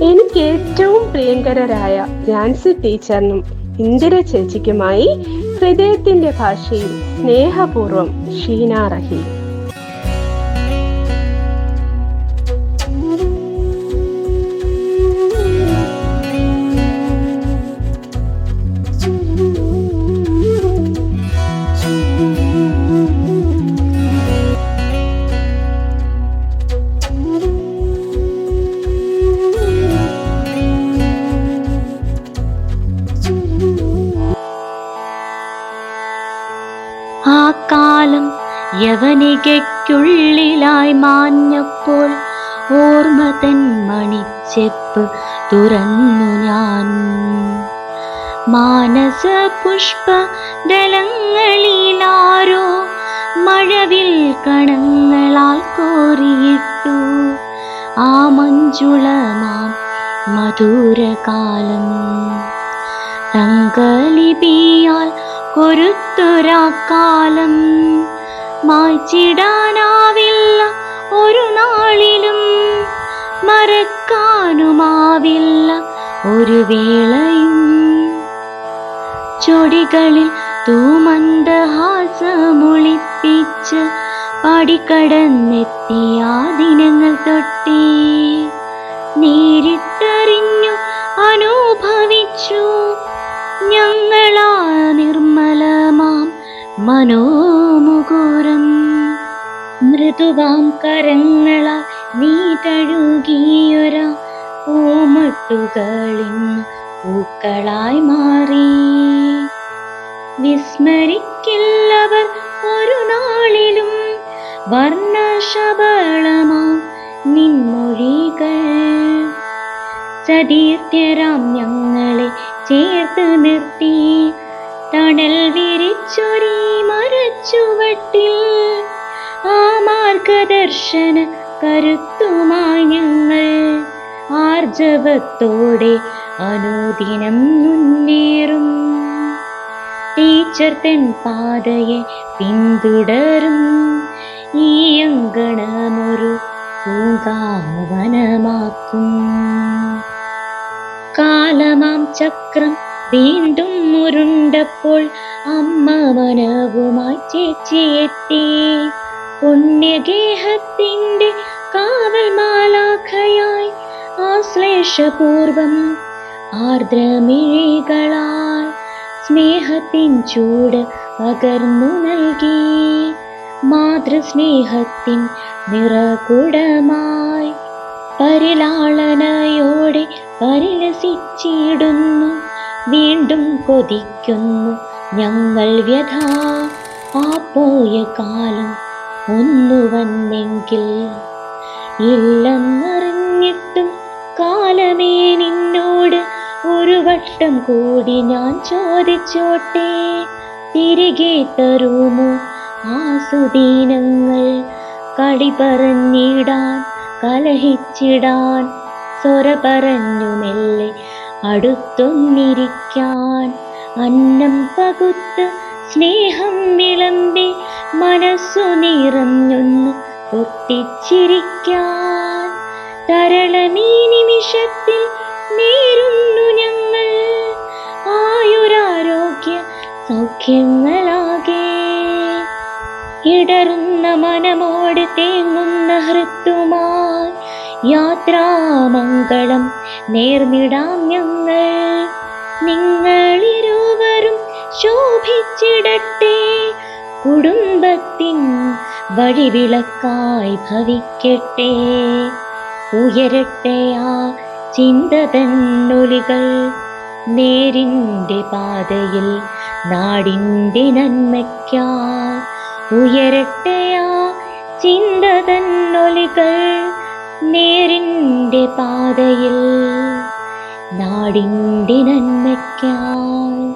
എനിക്ക് ഏറ്റവും പ്രിയങ്കരായ ജാൻസി ടീച്ചറിനും ഇന്ദിര ചേച്ചിക്കുമായി ഹൃദയത്തിന്റെ ഭാഷയിൽ സ്നേഹപൂർവ്വം ഷീന റഹീം. ആ കാലം യവനികയ്ക്കുള്ളിലായി മാഞ്ഞപ്പോൾ ഓർമ്മ തൻ മണിച്ചെപ്പ് തുറന്നു ഞാൻ. മാനസ പുഷ്പ ദളങ്ങളിലാരോ മഴവിൽ കണങ്ങളാൽ കോരിയിട്ടു ആ മഞ്ജുളമാം മധുരകാലം. തങ്കലിപിയാൽ കൊരുത്തൊരാക്കാലം മായ്ച്ചിടാനാവില്ല ഒരു നാളിലും, മറക്കാനുമാവില്ല ഒരു വേളയും. ചൊടികളിൽ തൂമന്ദഹാസമൊളിപ്പിച്ച് പാടിക്കടന്നെത്തിയ ദിനങ്ങൾ തൊട്ടേ നേരിട്ടറിഞ്ഞു അനുഭവിച്ചു ഞങ്ങളാ നിർമ്മലമാം മനോമുകുരം. മൃദുവാം കരങ്ങളാൽ നീ തഴുകിയൊരാ പൂമട്ടുകളിന്ന് പൂക്കളായി മാറി. വിസ്മരിക്കില്ലവർ ഒരു നാളിലും വർണ്ണശബളമാം നിൻമൊഴികൾ. സതീർത്ഥ്യരാം ഞങ്ങളെ ചേർത്ത് നിർത്തി തണൽ വിരിച്ചൊരീ മരച്ചുവട്ടിൽ ആ മാർഗദർശന കരുത്തുമായി ഞങ്ങൾ ആർജവത്തോടെ അനുദിനം മുന്നേറും. ടീച്ചർ തൻ പാതയെ പിന്തുടരും ഈ അങ്കണമൊരു പൂങ്കാവനമാക്കും. കാലമാം ചക്രം വീണ്ടും ഉരുണ്ടപ്പോൾ അമ്മ മനവുമായി ചേച്ചിയെത്തി. പുണ്യഗേഹത്തിന്റെ കാവൽ മാലാഖയായി ആശ്ലേഷപൂർവം ആർദ്രമിഴികളാൽ സ്നേഹത്തിൻ ചൂട് പകർന്നു നൽകി. മാതൃസ്നേഹത്തിൻ നിറകുടമായി പരിലാളനയോടെ പരിലസിച്ചിടുന്നു വീണ്ടും കൊതിക്കുന്നു ഞങ്ങൾ വ്യഥ. ആ പോയ കാലം ഒന്നു വന്നെങ്കിൽ. ഇല്ലെന്നറിഞ്ഞിട്ടും കാലമേ നിന്നോട് ഒരു വട്ടം കൂടി ഞാൻ ചോദിച്ചോട്ടെ, തിരികെ തരുമോ ആ സുദീനങ്ങൾ? കളി പറഞ്ഞിടാൻ കലഹിച്ചിടാൻ സ്വര പറഞ്ഞു മെല്ലെ അടുത്തൊന്നിരിക്കാൻ. അന്നം പകുത്ത് സ്നേഹം വിളമ്പി മനസ്സു നിറഞ്ഞൊന്ന് പൊട്ടിച്ചിരിക്കാൻ. തരളമീ നിമിഷത്തിൽ നേരുന്നു ഞങ്ങൾ ആയുരാരോഗ്യ സൗഖ്യങ്ങളാകെ. ഇടറുന്ന മനമോട് തേങ്ങുന്ന ഹൃത്തുമായി യാത്രാമംഗളം നേർന്നിടാം ഞങ്ങൾ. നിങ്ങളിരുവരും ശോഭിച്ചിടട്ടെ, കുടുംബത്തിൻ വഴിവിളക്കായി ഭവിക്കട്ടെ. ഉയരട്ടെ ആ ചിന്തതന്നൊലികൾ നേരിൻ്റെ പാതയിൽ നാടിൻ്റെ നന്മയ്ക്കായി. ഉയരട്ടെ ആ ചിന്തതന്നൊലികൾ നേരിൻ്റെ പാതയിൽ നാടിൻ്റെ നന്മയ്ക്കായി.